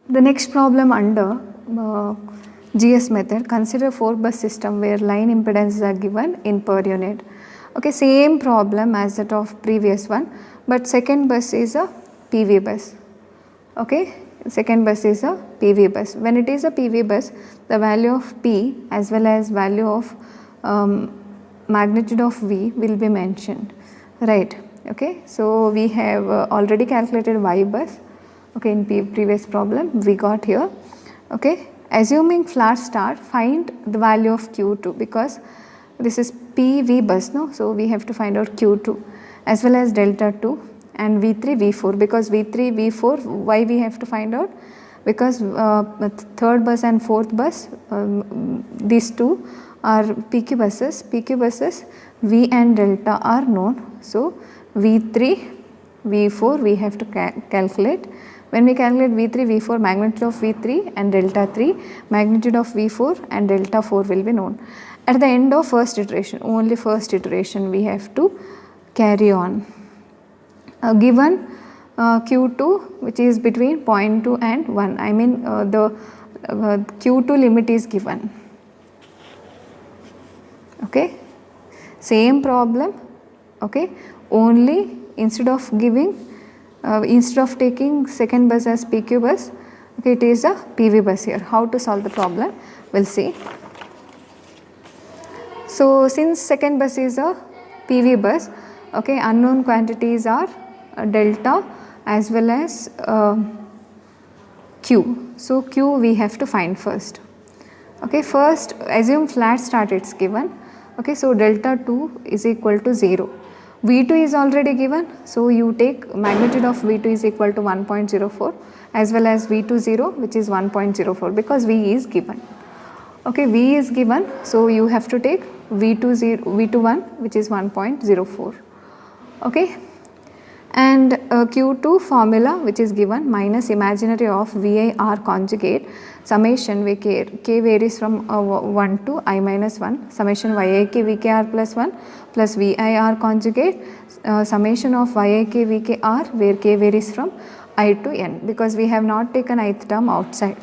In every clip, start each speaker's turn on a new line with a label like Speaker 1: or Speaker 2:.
Speaker 1: The next problem under GS method, consider 4-bus system where line impedances are given in per unit. Okay, same problem as that of previous one, but second bus is a PV bus. Okay, second bus is a PV bus. When it is a PV bus, the value of P as well as value of magnitude of V will be mentioned, right? Okay, so we have already calculated Y bus. Okay, in previous problem we got here. Okay, assuming flat start, find the value of Q2 because this is PV bus, no? So we have to find out Q2 as well as delta 2 and V3, V4 because V3, V4, why we have to find out? Because third bus and fourth bus, these two are PQ buses. PQ buses, V and delta are known. So V3, V4 we have to calculate. When we calculate V3, V4, magnitude of V3 and delta 3, magnitude of V4 and delta 4 will be known. At the end of first iteration, only first iteration we have to carry on. Given Q2 which is between 0.2 and 1, I mean the Q2 limit is given. Okay, same problem. Okay, only instead of taking second bus as PQ bus, okay, it is a PV bus here. How to solve the problem? We'll see. So since second bus is a PV bus, okay, unknown quantities are delta as well as Q. So Q we have to find first. Okay, first assume flat start it's given. Okay, so delta 2 is equal to 0. V2 is already given, so you take magnitude of V2 is equal to 1.04 as well as V2 0 which is 1.04 because V is given. Okay, V is given, so you have to take V2 1 which is 1.04. Okay, and Q2 formula which is given minus imaginary of VIR conjugate summation where k varies from 1 to I minus 1 summation YIK VKR plus 1 plus VIR conjugate summation of YIK VKR where k varies from I to n because we have not taken ith term outside,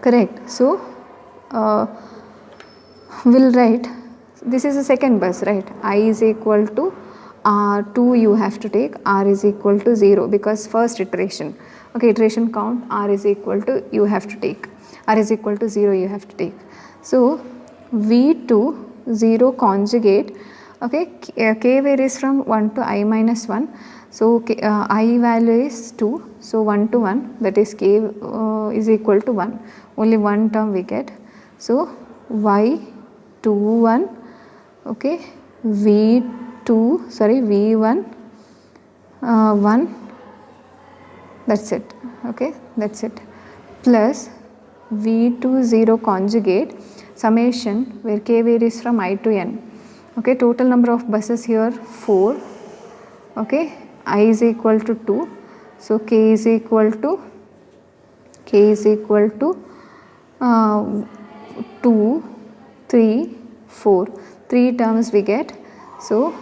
Speaker 1: correct. So we'll write this is a second bus, right? I is equal to 2 you have to take, R is equal to 0 because first iteration. Okay, iteration count R is equal to you have to take, R is equal to 0 you have to take. So V2 0 conjugate, okay, k varies from 1 to I minus 1. So I value is 2, so 1 to 1 that is k is equal to 1, only one term we get. So Y21, okay, V1 1, that's it, okay, that's it, plus V2 0 conjugate summation where k varies from I to n. Okay, total number of buses here 4. Okay, I is equal to 2, so k is equal to 2, 3, 4, 3 terms we get. So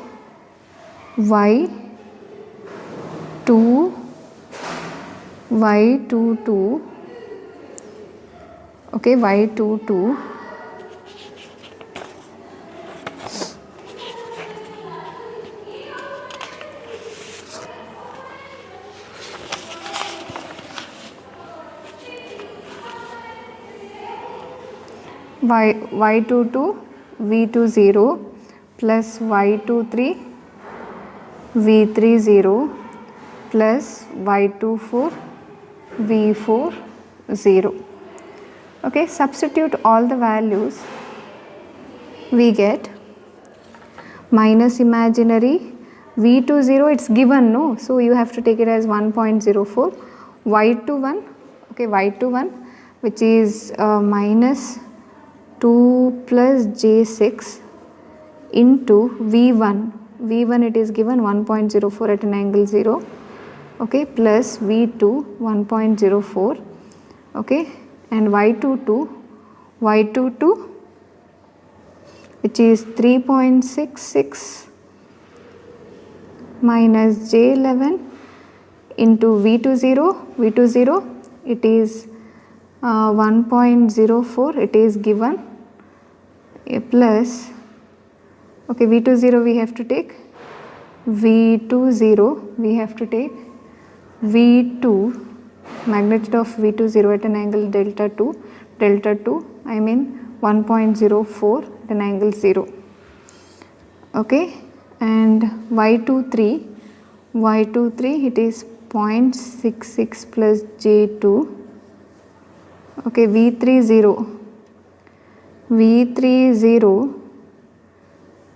Speaker 1: Y22, okay, Y22 Y22 V20 plus Y23 V30 plus Y24 V40. Okay, substitute all the values, we get minus imaginary V20 it's given, no, so you have to take it as 1.04, Y21, okay, Y21 which is minus 2 plus J6 into V1 it is given 1.04 at an angle 0 okay, plus V2 1.04, okay, and Y22 which is 3.66 minus J11 into V20 it is 1.04, it is given, plus, okay, V20 we have to take, V20 we have to take V2, magnitude of V20 at an angle delta 2 I mean 1.04 at an angle 0, okay, and Y23 it is 0.66 plus J2, okay, V30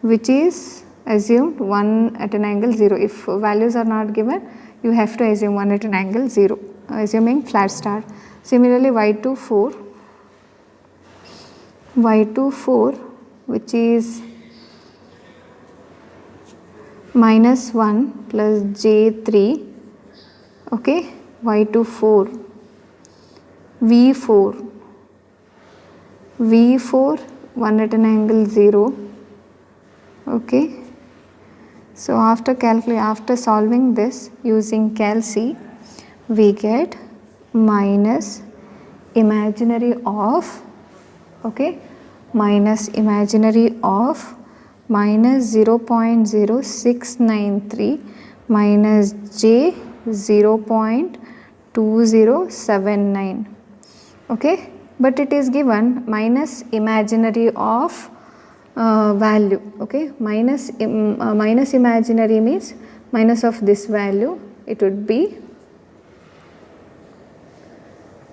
Speaker 1: which is assumed 1 at an angle 0. If values are not given, you have to assume 1 at an angle 0, assuming flat start. Similarly, Y24 which is minus 1 plus J3, okay, Y24 V4 1 at an angle 0, okay. So after solving this using Cal-C, we get minus imaginary of, okay, minus 0.0693 minus J 0.2079, okay, but it is given minus imaginary of value, okay, minus imaginary means minus of this value, it would be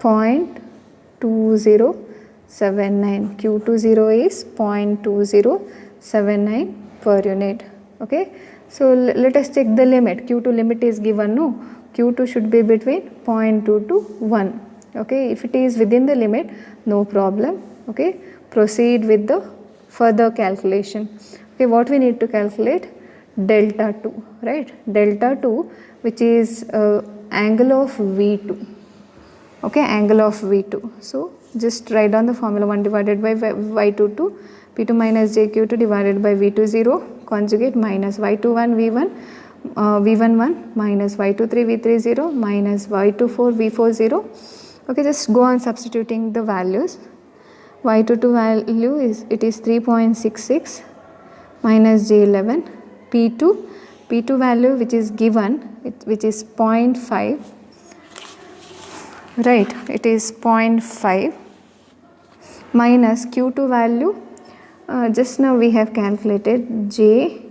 Speaker 1: 0.2079, Q20 is 0.2079 per unit, okay. So let us check the limit. Q2 limit is given, no, Q2 should be between 0.2 to 1, okay. If it is within the limit, no problem, okay. Proceed with the further calculation. Okay, what we need to calculate? Delta 2, right? Delta 2 which is angle of V2, okay, angle of V2. So just write down the formula, 1 divided by Y22 P2 minus JQ2 divided by V20 conjugate minus Y21 V11 minus Y23 V30 minus Y24 V40, okay. Just go on substituting the values. Y22 value is 3.66 minus J11, P2 value which is given, which is 0.5, right, it is 0.5 minus Q2 value, just now we have calculated J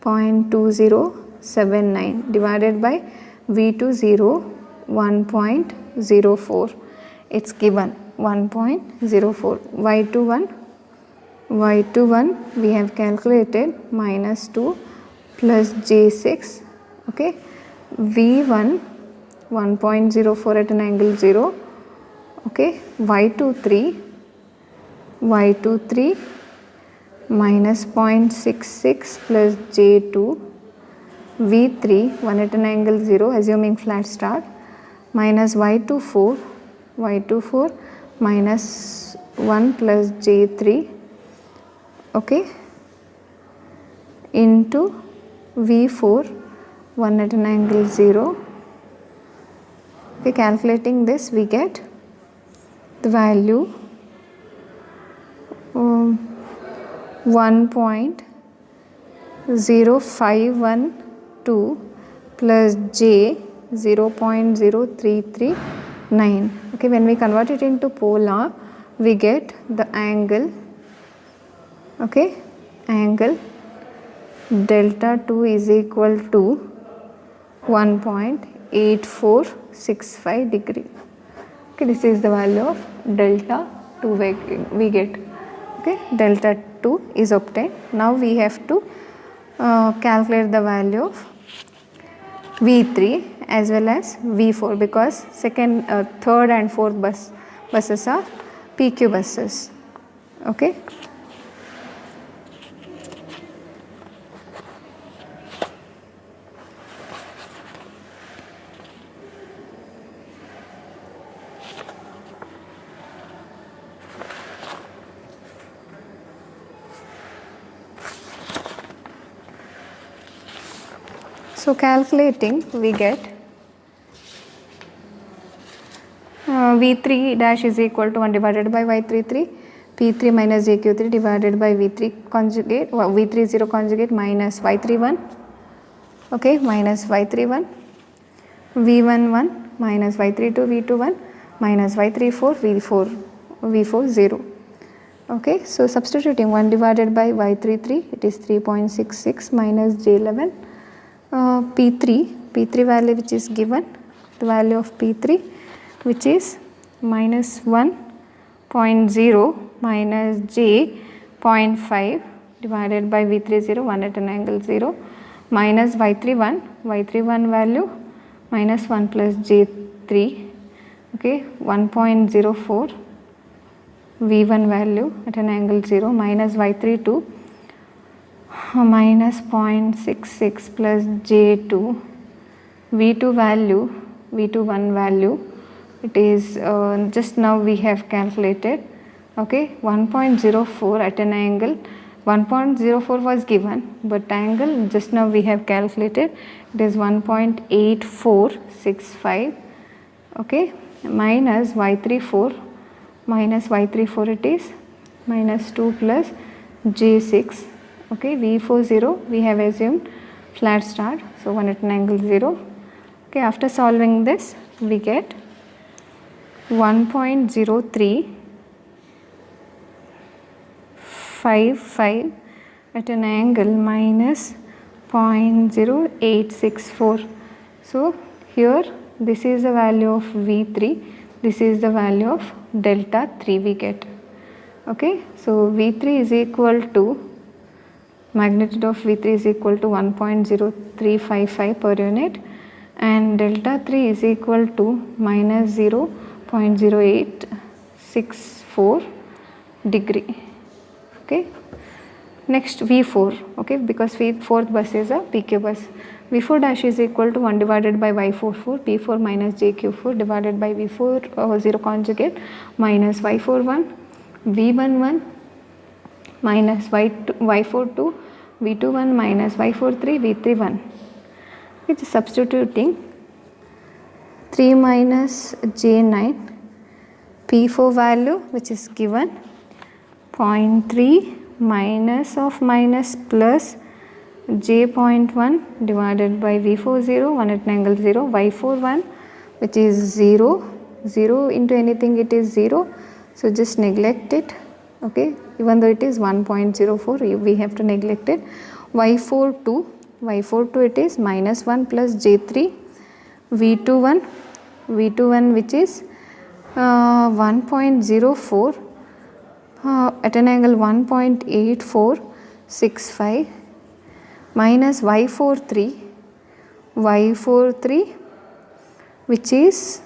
Speaker 1: 0.2079 divided by V20 1.04, it's given 1.04. Y21 we have calculated minus 2 plus J6, okay, V1 1.04 at an angle 0, okay, Y23 minus 0.66 plus J2, V3 1 at an angle 0 assuming flat start minus Y24 minus 1 plus J3, okay, into V4 1 at an angle 0, okay. Calculating this we get the value 1.0512 plus J 0.0339, okay. When we convert it into polar, we get the angle, okay, angle delta 2 is equal to 1.8465 degree, okay. This is the value of delta 2 we get, okay. Delta 2 is obtained. Now we have to calculate the value of V3 as well as V4 because second, third and fourth buses are PQ buses, okay. So calculating, we get V3 dash is equal to 1 divided by Y33, P3 minus JQ3 divided by V3 conjugate, V30 conjugate minus Y31, okay, minus Y31, V11 minus Y32 V21 minus Y34 V40. Okay, so substituting 1 divided by Y33, it is 3.66 minus J11, P3 value which is given, the value of P3 which is minus 1.0 minus J.5 divided by V30, 1 at an angle 0, minus Y31 value minus 1 plus J3, okay, 1.04 V1 value at an angle 0 minus Y32 minus 0.66 plus J2, V21 value, it is just now we have calculated, okay, 1.04 at an angle, 1.04 was given, but angle just now we have calculated, it is 1.8465, okay, minus Y34 it is minus 2 plus J6, okay, V40 we have assumed flat start, so 1 at an angle 0, okay. After solving this, we get 1.0355 at an angle minus 0.0864. So here this is the value of V3, this is the value of delta 3 we get, okay. So V3 is equal to, magnitude of V3 is equal to 1.0355 per unit, and delta 3 is equal to minus 0.0864 degree, okay. Next V4, okay, because fourth bus is a PQ bus. V4 dash is equal to 1 divided by Y44, P4 minus JQ4 divided by V40 conjugate minus Y41, V11 minus Y42, V21 minus Y43, V31, which is substituting 3 minus J9, P4 value which is given 0.3 minus of minus plus J.1 divided by V40, 1 at an angle 0, Y41 which is 0 into anything it is 0, so just neglect it, okay, even though it is 1.04 we have to neglect it. Y42 it is minus 1 plus J3, V21 which is 1.04 at an angle 1.8465 minus Y43 which is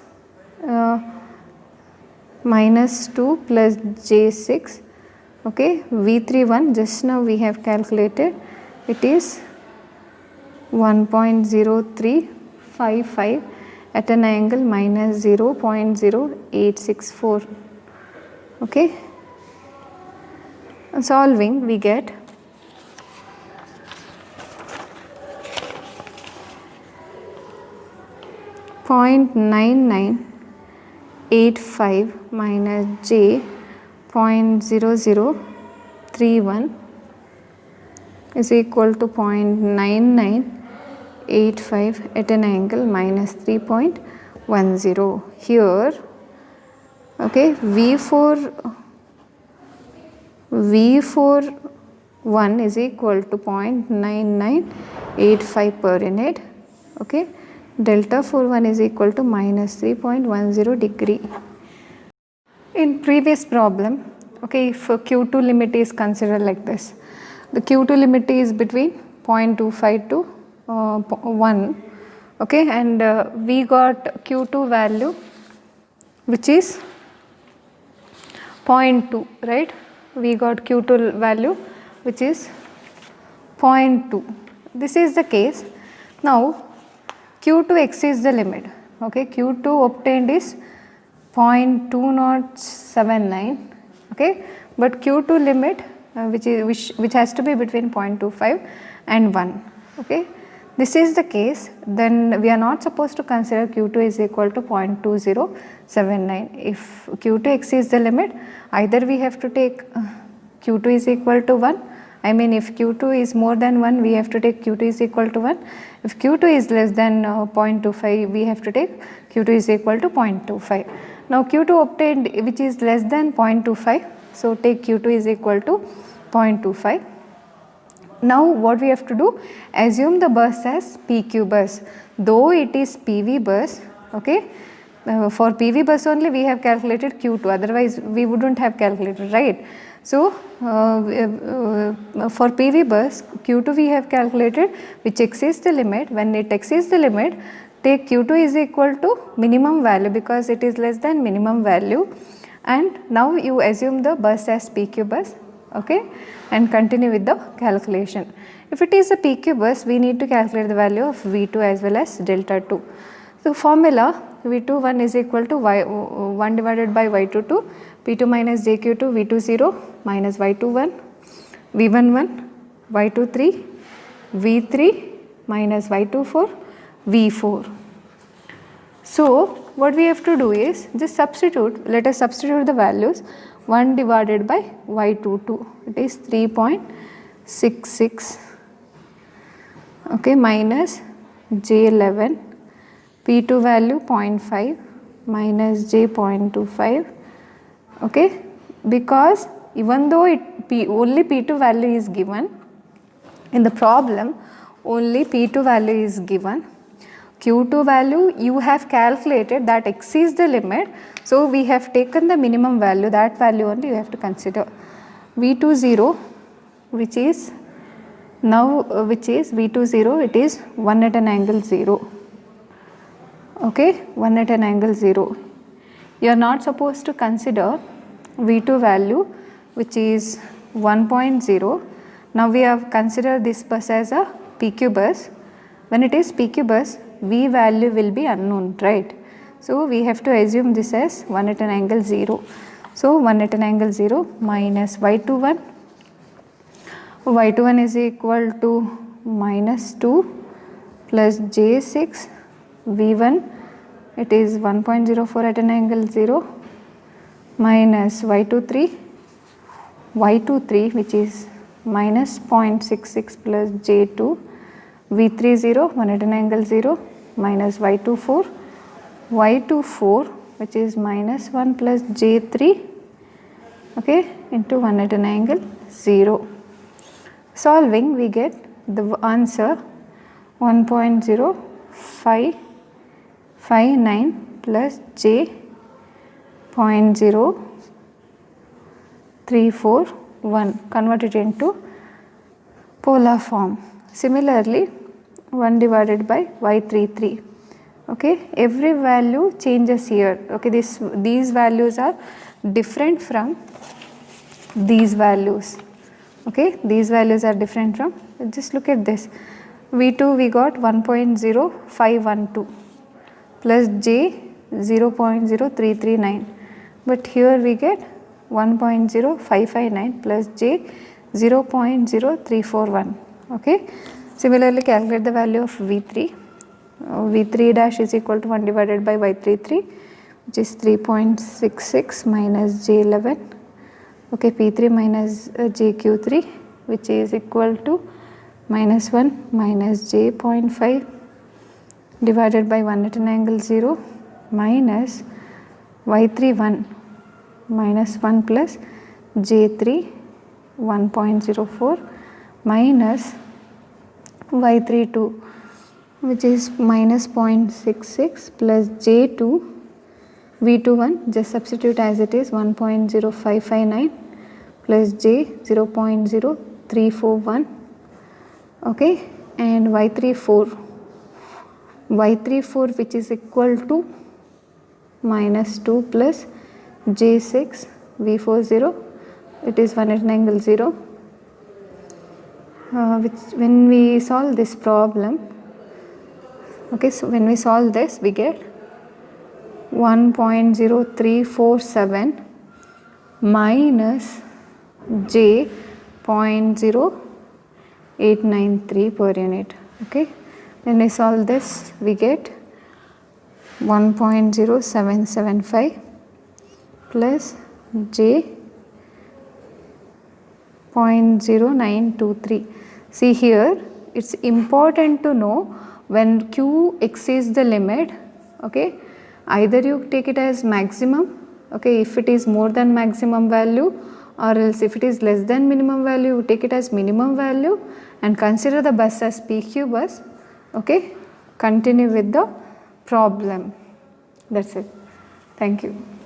Speaker 1: minus 2 plus J6, okay, V31 just now we have calculated, it is 1.0355 at an angle minus 0.0864, okay. Solving, we get 0.9985 minus J 0.0031 is equal to 0.9985 at an angle minus 3.10. Here, okay, V41 is equal to 0.9985 per unit, okay. Delta 41 is equal to minus 3.10 degree. In previous problem, okay, if Q2 limit is considered like this, the Q2 limit is between 0.25 to 1, okay, and we got Q2 value which is 0.2, right, we got Q2 value which is 0.2. This is the case. Now Q2 exceeds the limit, okay, Q2 obtained is 0.2079, okay, but Q2 limit which has to be between 0.25 and 1, okay. this is the case, then we are not supposed to consider Q2 is equal to 0.2079. If Q2 exceeds the limit, either we have to take Q2 is equal to 1, I mean if Q2 is more than 1, we have to take Q2 is equal to 1. If Q2 is less than 0.25, we have to take Q2 is equal to 0.25. Now Q2 obtained which is less than 0.25, so take Q2 is equal to 0.25. Now what we have to do, assume the bus as PQ bus, though it is PV bus, okay. For PV bus only we have calculated Q2, otherwise we wouldn't have calculated, right. So for PV bus Q2 we have calculated which exceeds the limit. When it exceeds the limit, take Q2 is equal to minimum value because it is less than minimum value, and now you assume the bus as PQ bus, okay, and continue with the calculation. If it is a PQ bus, we need to calculate the value of V2 as well as delta 2. So formula V21 is equal to Y1 divided by Y22, P2 minus JQ2, V20 minus Y21, V11, Y23, V3 minus Y24, V4. So what we have to do is just substitute, let us substitute the values. 1 divided by Y22, it is 3.66, okay, minus J11, P2 value 0.5 minus J0.25, okay, because even though only P2 value is given, in the problem only P2 value is given, Q2 value you have calculated that exceeds the limit, so we have taken the minimum value, that value only you have to consider. V20 which is now V20, it is 1 at an angle 0, okay, 1 at an angle 0. You are not supposed to consider V2 value which is 1.0. Now we have considered this bus as a PQ bus. When it is PQ bus, V value will be unknown, right. So we have to assume this as 1 at an angle 0. So 1 at an angle 0 minus Y21. Y21 is equal to minus 2 plus J6, V1 it is 1.04 at an angle 0 minus Y23 which is minus 0.66 plus J2, V30 1 at an angle 0 minus Y24 which is minus 1 plus J3, okay, into 1 at an angle 0. Solving we get the answer 1.0559 plus J.0341, converted into polar form. Similarly 1 divided by Y33, okay, every value changes here, okay, these values are different from these values, okay, these values are different from, just look at this, V2 we got 1.0512 plus J 0.0339, but here we get 1.0559 plus J 0.0341, okay. Similarly calculate the value of V3. V3 dash is equal to 1 divided by Y33 which is 3.66 minus J11, okay, P3 minus JQ3 which is equal to minus 1 minus J0.5 divided by 1 at an angle 0 minus Y31 minus 1 plus J3 1.04 minus Y32 which is minus 0.66 plus J2 V21, just substitute as it is 1.0559 plus J 0.0341, okay, and Y34 which is equal to minus 2 plus J6 V40, it is 1 at an angle 0, which when we solve this problem, okay, so when we solve this we get 1.0347 minus J 0.0893 per unit, okay, When we solve this, we get 1.0775 plus j 0.0923. See here, it's important to know when q exceeds the limit, okay, either you take it as maximum, okay, if it is more than maximum value, or else if it is less than minimum value, you take it as minimum value and consider the bus as PQ bus, okay. Continue with the problem. That's it. Thank you.